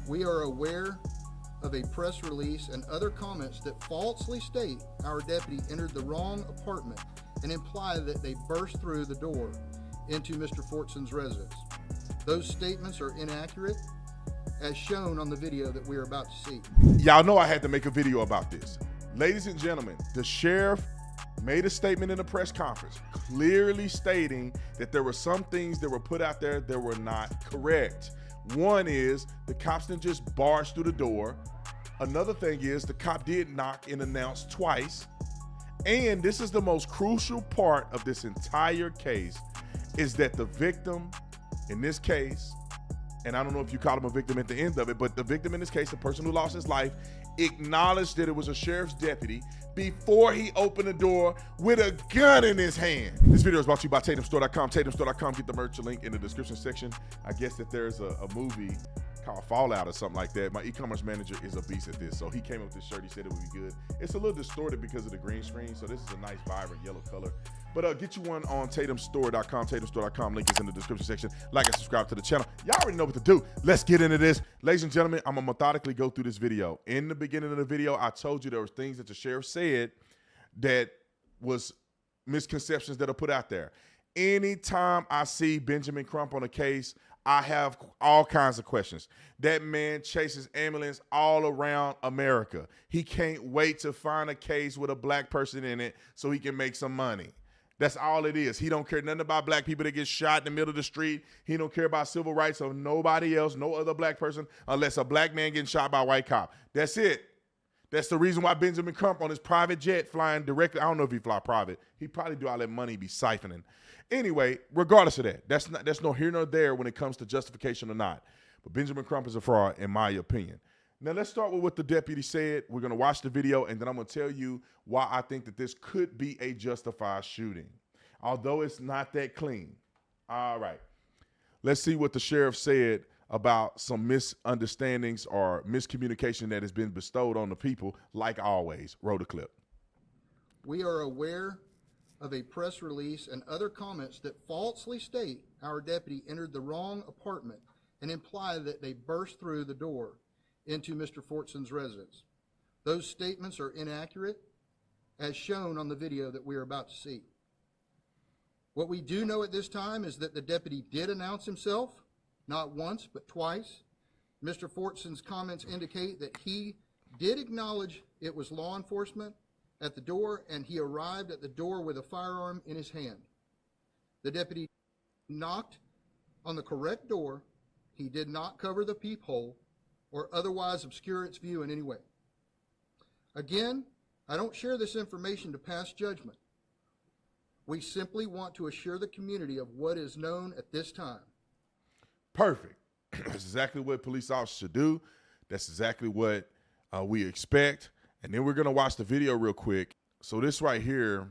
We are aware of a press release and other comments that falsely state our deputy entered the wrong apartment and imply that they burst through the door into Mr. Fortson's residence. Those statements are inaccurate, as shown on the video that we are about to see. Y'all know I had to make a video about this. Ladies and gentlemen, the sheriff made a statement in a press conference clearly stating that there were some things that were put out there that were not correct. One is the cops didn't just barge through the door. Another thing is the cop did knock and announce twice. And this is the most crucial part of this entire case, is that the victim in this case, and I don't know if you call him a victim at the end of it, but the victim in this case, the person who lost his life, acknowledged that it was a sheriff's deputy before he opened the door with a gun in his hand. This video is brought to you by TatumStore.com. TatumStore.com, get the merch link in the description section. I guess that there's a movie called Fallout or something like that. My e-commerce manager is a beast at this, so he came up with this shirt. He said it would be good. It's a little distorted because of the green screen, so this is a nice, vibrant yellow color. But get you one on TatumStore.com. TatumStore.com, link is in the description section. Like and subscribe to the channel. Y'all already know what to do. Let's get into this. Ladies and gentlemen, I'm gonna methodically go through this video. In the beginning of the video, I told you there were things that the sheriff said that was misconceptions that are put out there. Anytime I see Benjamin Crump on a case, I have all kinds of questions. That man chases ambulance all around America. He can't wait to find a case with a black person in it so he can make some money. That's all it is. He don't care nothing about black people that get shot in the middle of the street. He don't care about civil rights of nobody else, no other black person, unless a black man getting shot by a white cop. That's it. That's the reason why Benjamin Crump on his private jet flying directly, I don't know if he fly private. He probably do all that money be siphoning. Anyway, regardless of that, that's no here nor there when it comes to justification or not. But Benjamin Crump is a fraud, in my opinion. Now, let's start with what the deputy said. We're going to watch the video, and then I'm going to tell you why I think that this could be a justified shooting, although it's not that clean. All right. Let's see what the sheriff said about some misunderstandings or miscommunication that has been bestowed on the people, like always. Roll the clip. We are aware of a press release and other comments that falsely state our deputy entered the wrong apartment and imply that they burst through the door into Mr. Fortson's residence. Those statements are inaccurate, as shown on the video that we are about to see. What we do know at this time is that the deputy did announce himself, not once, but twice. Mr. Fortson's comments indicate that he did acknowledge it was law enforcement at the door, and he arrived at the door with a firearm in his hand. The deputy knocked on the correct door. He did not cover the peephole or otherwise obscure its view in any way. Again, I don't share this information to pass judgment. We simply want to assure the community of what is known at this time. Perfect. That's exactly what police officers should do. That's exactly what we expect. And then we're going to watch the video real quick. So this right here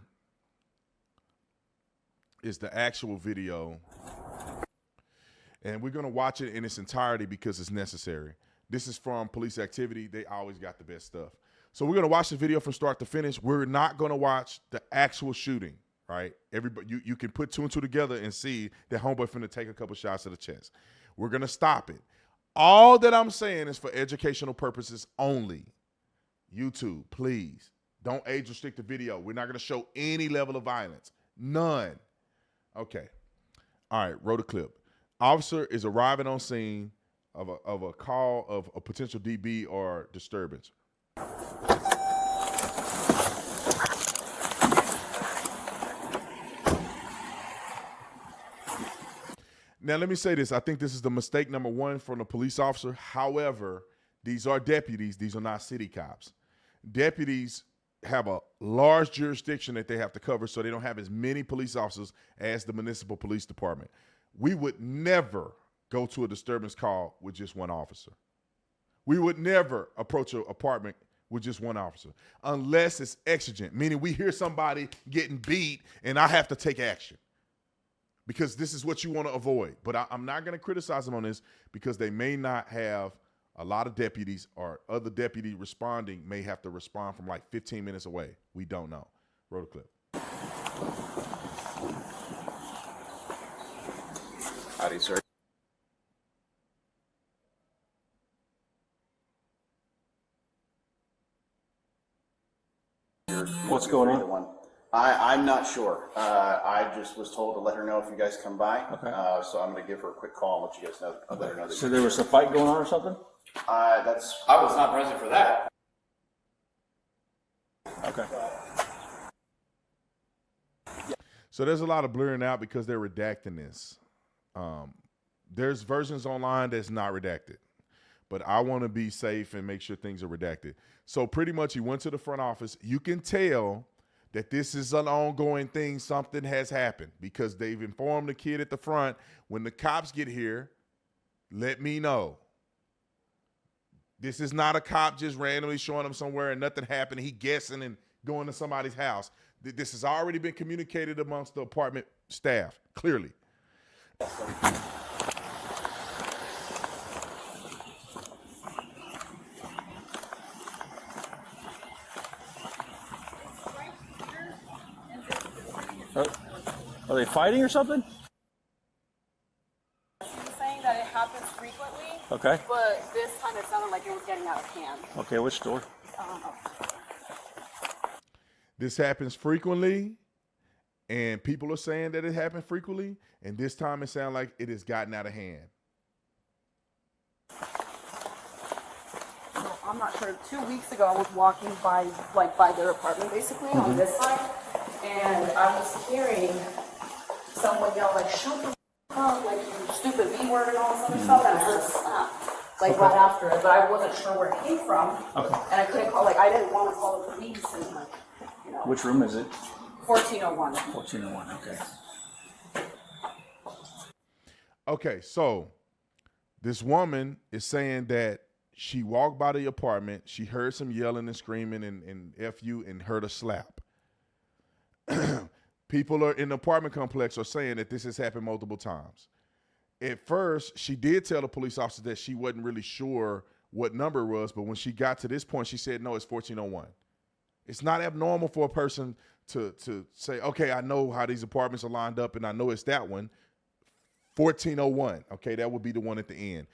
is the actual video. And we're going to watch it in its entirety because it's necessary. This is from Police Activity. They always got the best stuff. So we're going to watch the video from start to finish. We're not going to watch the actual shooting, right? Everybody, you can put two and two together and see that homeboy finna take a couple shots to the chest. We're going to stop it. All that I'm saying is for educational purposes only. YouTube, please don't age restrict the video. We're not going to show any level of violence. None. Okay. All right. Roll the clip. Officer is arriving on scene of a call of a potential DB or disturbance. Now, let me say this. I think this is the mistake number one from the police officer. However, these are deputies. These are not city cops. Deputies have a large jurisdiction that they have to cover, so they don't have as many police officers as the municipal police department. We would never go to a disturbance call with just one officer. We would never approach an apartment with just one officer unless it's exigent, meaning we hear somebody getting beat and I have to take action because this is what you want to avoid. But I'm not going to criticize them on this because they may not have a lot of deputies, or other deputy responding may have to respond from like 15 minutes away. We don't know. Roll the clip. Howdy, sir. what's going on? Either one. I'm not sure. I just was told to let her know if you guys come by. Okay. So I'm going to give her a quick call and let you guys know. Let her know that So there was a fight going on or something? I was not present for that. Okay. So there's a lot of blurring out because they're redacting this. There's versions online that's not redacted, but I want to be safe and make sure things are redacted. So pretty much he went to the front office. You can tell that this is an ongoing thing. Something has happened because they've informed the kid at the front, when the cops get here, let me know. This is not a cop just randomly showing him somewhere and nothing happened. He guessing and going to somebody's house. This has already been communicated amongst the apartment staff, clearly. Are they fighting or something? She was saying that it happens frequently. Okay. But this time it sounded like it was getting out of hand. Okay, which store? I don't know. This happens frequently, and people are saying that it happened frequently, and this time it sounds like it has gotten out of hand. So I'm not sure. 2 weeks ago, I was walking by their apartment, basically, on this side, and I was hearing someone yell, like, shut the up, like, you stupid B word and all this other stuff, and I heard a slap, like, right after it, but I wasn't sure where it came from, and I couldn't call, like, I didn't want to call the police, and, like, you know. Which room is it? 1401. 1401, okay. Okay, so this woman is saying that she walked by the apartment, she heard some yelling and screaming and F you and heard a slap. People are in the apartment complex are saying that this has happened multiple times. At first, she did tell the police officer that she wasn't really sure what number it was, but when she got to this point, she said, no, it's 1401. It's not abnormal for a person to say, okay, I know how these apartments are lined up and I know it's that one. 1401, okay, that would be the one at the end.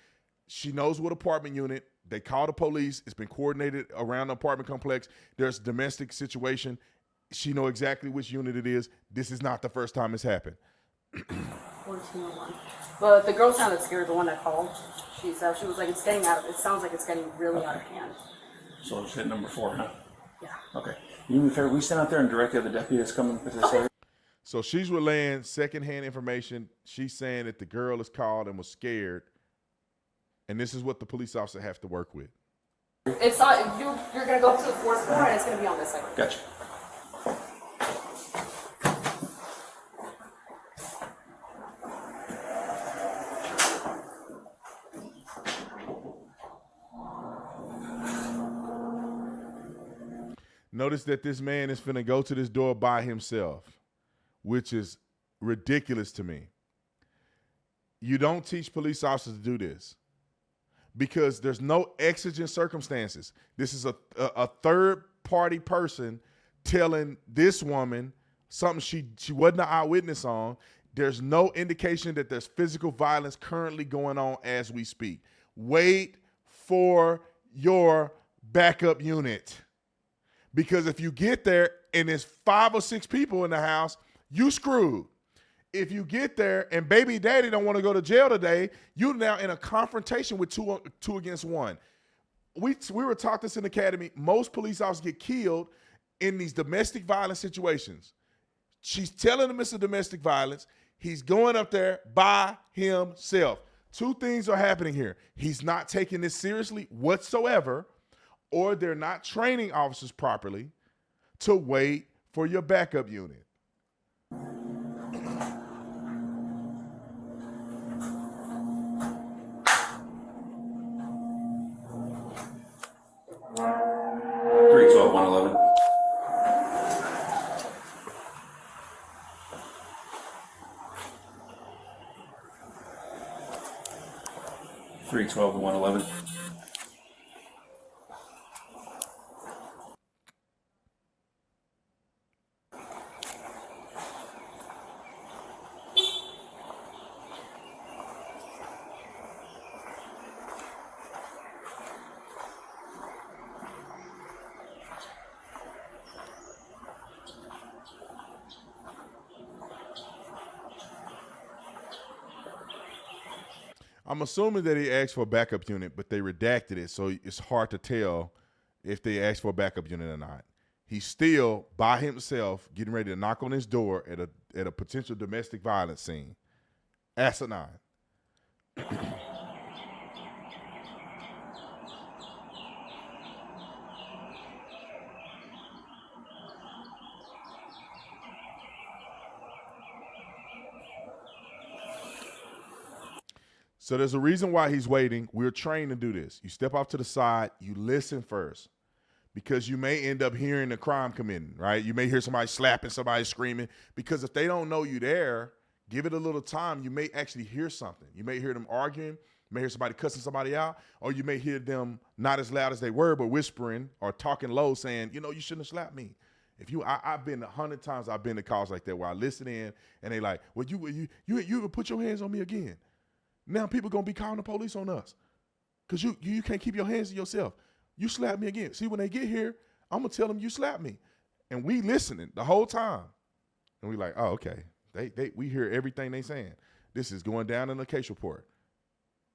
She knows what apartment unit. They call the police. It's been coordinated around the apartment complex. There's a domestic situation. She know exactly which unit it is. This is not the first time it's happened. 1401. But the girl sounded scared, the one that called. She said, she was like, it's getting out of, it sounds like it's getting really out of hand. So it's hit number 4, huh? Yeah. Okay. You do me a favor, we stand out there and direct the other deputy that's coming to this area. So she's relaying secondhand information. She's saying that the girl is called and was scared. And this is what the police officer have to work with. It's not, you're going to go up to the fourth floor and it's going to be on this side. Gotcha. Notice that this man is finna go to this door by himself, which is ridiculous to me. You don't teach police officers to do this because there's no exigent circumstances. This is a third-party person telling this woman something she wasn't an eyewitness on. There's no indication that there's physical violence currently going on as we speak. Wait for your backup unit. Because if you get there and there's 5 or 6 people in the house, you screwed. If you get there and baby daddy don't want to go to jail today, you're now in a confrontation with two against one. We were taught this in the academy. Most police officers get killed in these domestic violence situations. She's telling him it's a domestic violence. He's going up there by himself. 2 things are happening here. He's not taking this seriously whatsoever, or they're not training officers properly to wait for your backup unit. Three 12 111. Three 12 111. I'm assuming that he asked for a backup unit, but they redacted it, so it's hard to tell if they asked for a backup unit or not. He's still by himself getting ready to knock on his door at a potential domestic violence scene. Asinine. So there's a reason why he's waiting. We're trained to do this. You step off to the side, you listen first, because you may end up hearing the crime committing, right? You may hear somebody slapping, somebody screaming, because if they don't know you there, give it a little time, you may actually hear something. You may hear them arguing, you may hear somebody cussing somebody out, or you may hear them not as loud as they were, but whispering or talking low saying, you shouldn't have slapped me. I've been 100 times, I've been to calls like that where I listen in and they like, well, you ever put your hands on me again? Now people gonna be calling the police on us because you can't keep your hands to yourself. You slapped me again. See, when they get here, I'm gonna tell them you slapped me, and we listening the whole time, and we like, oh, okay. We hear everything they saying. This is going down in the case report.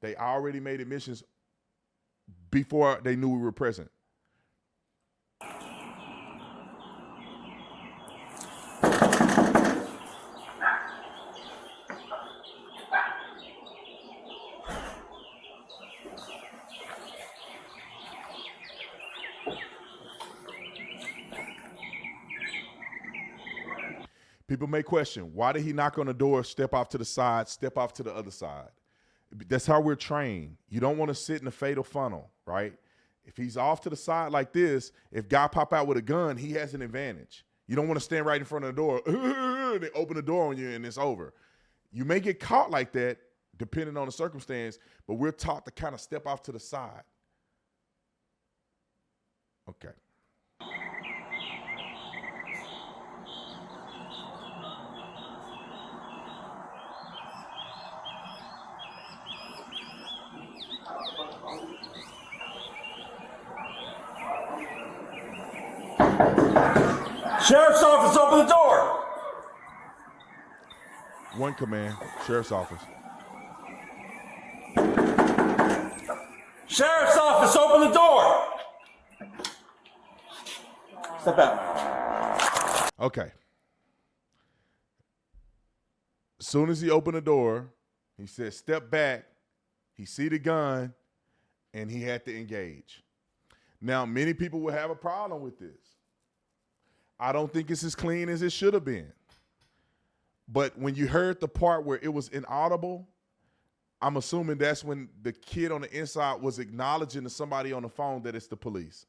They already made admissions before they knew we were present. People may question, why did he knock on the door, step off to the side, step off to the other side? That's how we're trained. You don't want to sit in the fatal funnel, right? If he's off to the side like this, if guy pop out with a gun, he has an advantage. You don't want to stand right in front of the door. They open the door on you and it's over. You may get caught like that depending on the circumstance, but we're taught to kind of step off to the side. Okay. Sheriff's office, open the door. One command, sheriff's office. Sheriff's office, open the door. Step out. Okay. As soon as he opened the door, he said, step back. He see the gun, and he had to engage. Now, many people will have a problem with this. I don't think it's as clean as it should have been. But when you heard the part where it was inaudible, I'm assuming that's when the kid on the inside was acknowledging to somebody on the phone that it's the police.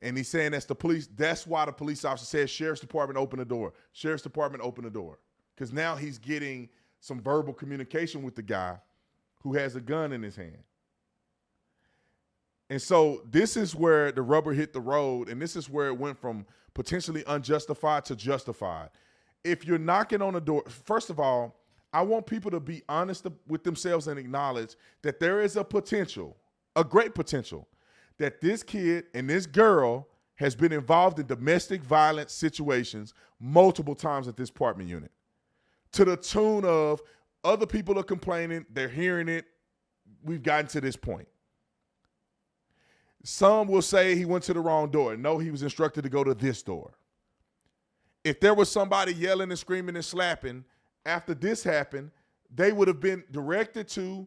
And he's saying that's the police. That's why the police officer says, Sheriff's Department, open the door. Sheriff's Department, open the door. Because now he's getting some verbal communication with the guy who has a gun in his hand. And so this is where the rubber hit the road, and this is where it went from potentially unjustified to justified. If you're knocking on the door, first of all, I want people to be honest with themselves and acknowledge that there is a potential, a great potential, that this kid and this girl has been involved in domestic violence situations multiple times at this apartment unit, to the tune of other people are complaining, they're hearing it, we've gotten to this point. Some will say he went to the wrong door. No, he was instructed to go to this door. If there was somebody yelling and screaming and slapping after this happened, they would have been directed to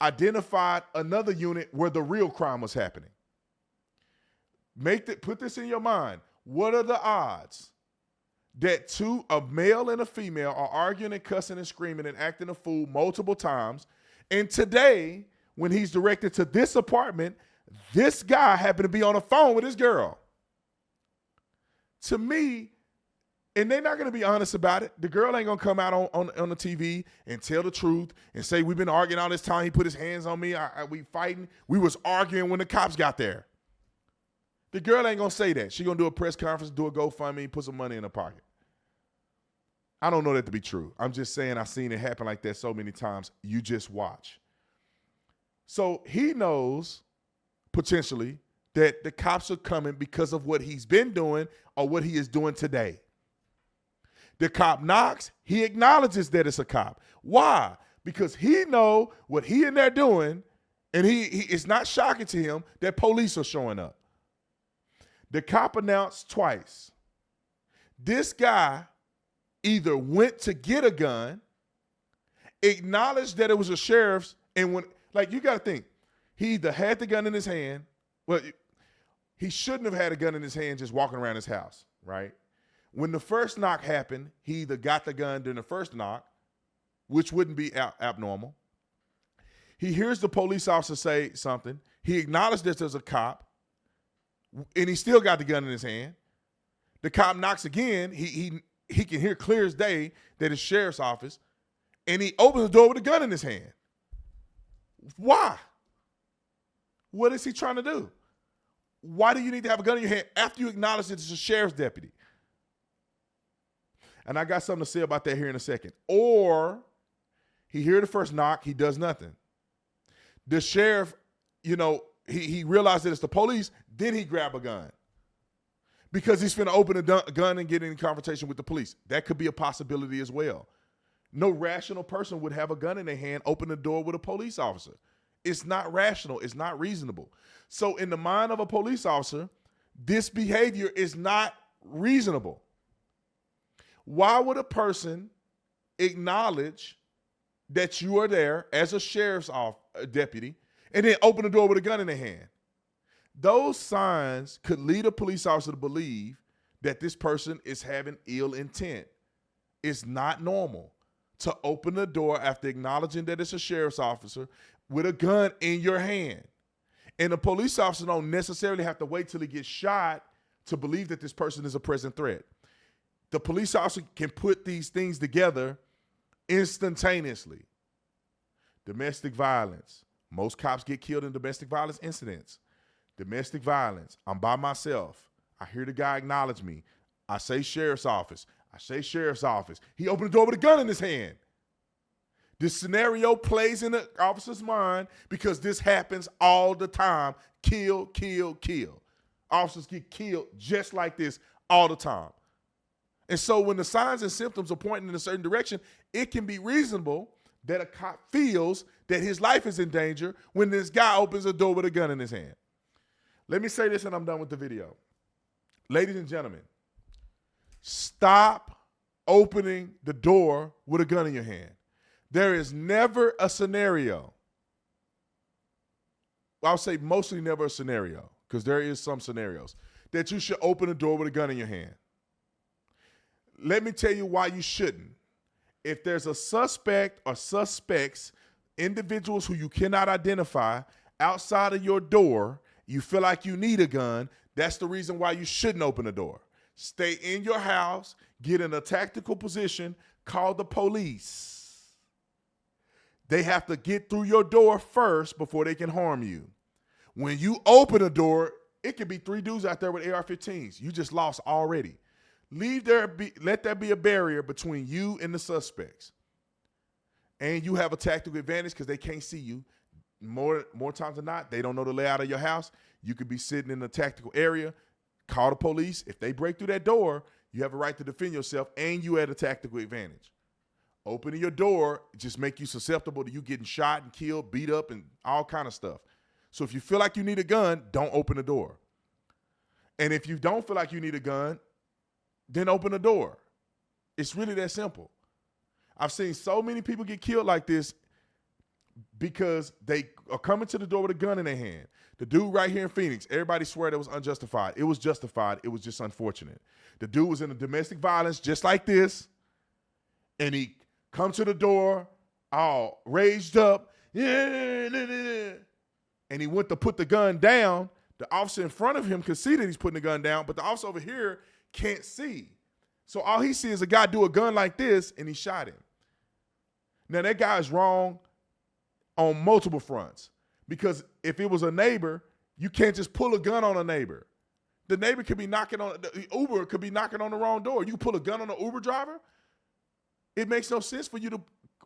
identify another unit where the real crime was happening. Put this in your mind. What are the odds that a male and a female are arguing and cussing and screaming and acting a fool multiple times, and today, when he's directed to this apartment, this guy happened to be on the phone with his girl? To me, and they're not going to be honest about it. The girl ain't going to come out on the TV and tell the truth and say, we've been arguing all this time. He put his hands on me. We fighting. We was arguing when the cops got there. The girl ain't going to say that. She going to do a press conference, do a GoFundMe, put some money in her pocket. I don't know that to be true. I'm just saying I've seen it happen like that so many times. You just watch. So he knows potentially that the cops are coming because of what he's been doing or what he is doing today. The cop knocks. He acknowledges that it's a cop. Why? because he know what he in there doing, and he it's not shocking to him that police are showing up. The cop announced twice. This guy either went to get a gun, acknowledged that it was a sheriff's, and when, like, you got to think, he either had the gun in his hand, well, he shouldn't have had a gun in his hand just walking around his house, right? When the first knock happened, he either got the gun during the first knock, which wouldn't be abnormal. He hears the police officer say something. He acknowledged that there's a cop, and he still got the gun in his hand. The cop knocks again. He can hear clear as day that it's sheriff's office, and he opens the door with a gun in his hand. Why? What is he trying to do? Why do you need to have a gun in your hand after you acknowledge that it's a sheriff's deputy? And I got something to say about that here in a second. Or he hears the first knock, he does nothing. The sheriff, he realized that it's the police, then he grab a gun. Because he's finna open a gun and get in confrontation with the police. That could be a possibility as well. No rational person would have a gun in their hand, open the door with a police officer. It's not rational. It's not reasonable. So in the mind of a police officer, this behavior is not reasonable. Why would a person acknowledge that you are there as a sheriff's deputy and then open the door with a gun in their hand? Those signs could lead a police officer to believe that this person is having ill intent. It's not normal to open the door after acknowledging that it's a sheriff's officer with a gun in your hand. And the police officer don't necessarily have to wait till he gets shot to believe that this person is a present threat. The police officer can put these things together instantaneously. Domestic violence. Most cops get killed in domestic violence incidents. Domestic violence. I'm by myself. I hear the guy acknowledge me. I say sheriff's office. I say sheriff's office. He opened the door with a gun in his hand. This scenario plays in the officer's mind because this happens all the time. Kill, kill, kill. Officers get killed just like this all the time. And so when the signs and symptoms are pointing in a certain direction, it can be reasonable that a cop feels that his life is in danger when this guy opens a door with a gun in his hand. Let me say this and I'm done with the video. Ladies and gentlemen, stop opening the door with a gun in your hand. There is never a scenario, I'll say mostly never a scenario, because there is some scenarios, that you should open a door with a gun in your hand. Let me tell you why you shouldn't. If there's a suspect or suspects, individuals who you cannot identify outside of your door, you feel like you need a gun, that's the reason why you shouldn't open the door. Stay in your house, get in a tactical position, call the police. They have to get through your door first before they can harm you. When you open a door, it could be 3 dudes out there with AR-15s. You just lost already. Let there be a barrier between you and the suspects. And you have a tactical advantage because they can't see you. More times than not, they don't know the layout of your house. You could be sitting in a tactical area, call the police. If they break through that door, you have a right to defend yourself and you at a tactical advantage. Opening your door just make you susceptible to you getting shot and killed, beat up, and all kind of stuff. So if you feel like you need a gun, don't open the door. And if you don't feel like you need a gun, then open the door. It's really that simple. I've seen so many people get killed like this because they are coming to the door with a gun in their hand. The dude right here in Phoenix, everybody swear that was unjustified. It was justified. It was just unfortunate. The dude was in a domestic violence just like this, and he come to the door, all raged up, and he went to put the gun down. The officer in front of him could see that he's putting the gun down, but the officer over here can't see. So all he sees is a guy do a gun like this, and he shot him. Now, that guy is wrong on multiple fronts, because if it was a neighbor, you can't just pull a gun on a neighbor. The neighbor could be knocking on, the Uber could be knocking on the wrong door. You pull a gun on an Uber driver? It makes no sense for you to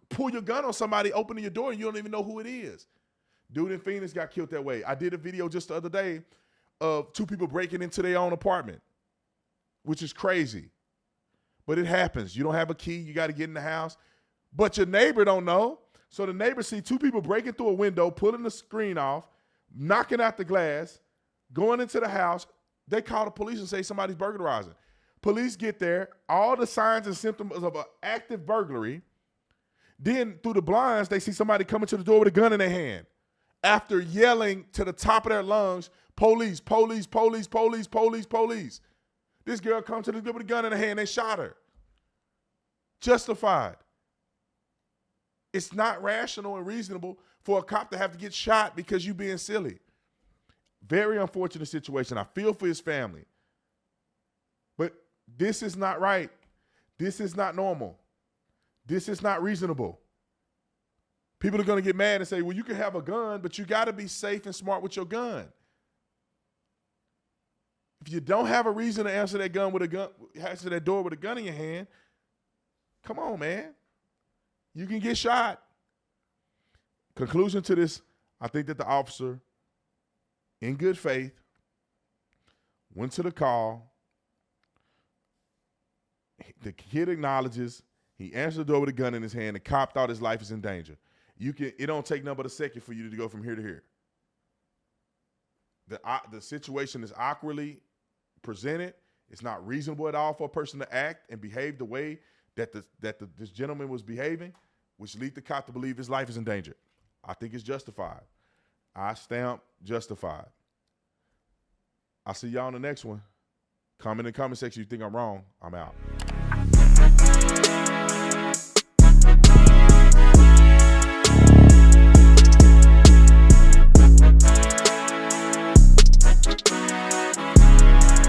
pull your gun on somebody opening your door and you don't even know who it is. Dude in Phoenix got killed that way. I did a video just the other day of 2 people breaking into their own apartment, which is crazy. But it happens. You don't have a key. You got to get in the house. But your neighbor don't know. So the neighbors see two people breaking through a window, pulling the screen off, knocking out the glass, going into the house. They call the police and say somebody's burglarizing. Police get there, all the signs and symptoms of an active burglary. Then through the blinds, they see somebody coming to the door with a gun in their hand. After yelling to the top of their lungs, police, police, police, police, police, police. This girl comes to the door with a gun in her hand, they shot her. Justified. It's not rational and reasonable for a cop to have to get shot because you being silly. Very unfortunate situation. I feel for his family. But this is not right. This is not normal. This is not reasonable. People are going to get mad and say, well, you can have a gun, but you got to be safe and smart with your gun. If you don't have a reason to answer that door with a gun in your hand, come on, man. You can get shot. Conclusion to this, I think that the officer, in good faith, went to the call. The kid acknowledges. He answered the door with a gun in his hand. The cop thought his life is in danger. It don't take nothing but a second for you to go from here to here. The situation is awkwardly presented. It's not reasonable at all for a person to act and behave the way that this gentleman was behaving, which lead the cop to believe his life is in danger. I think it's justified. I stamp justified. I'll see y'all on the next one. Comment in the comment section if you think I'm wrong. I'm out.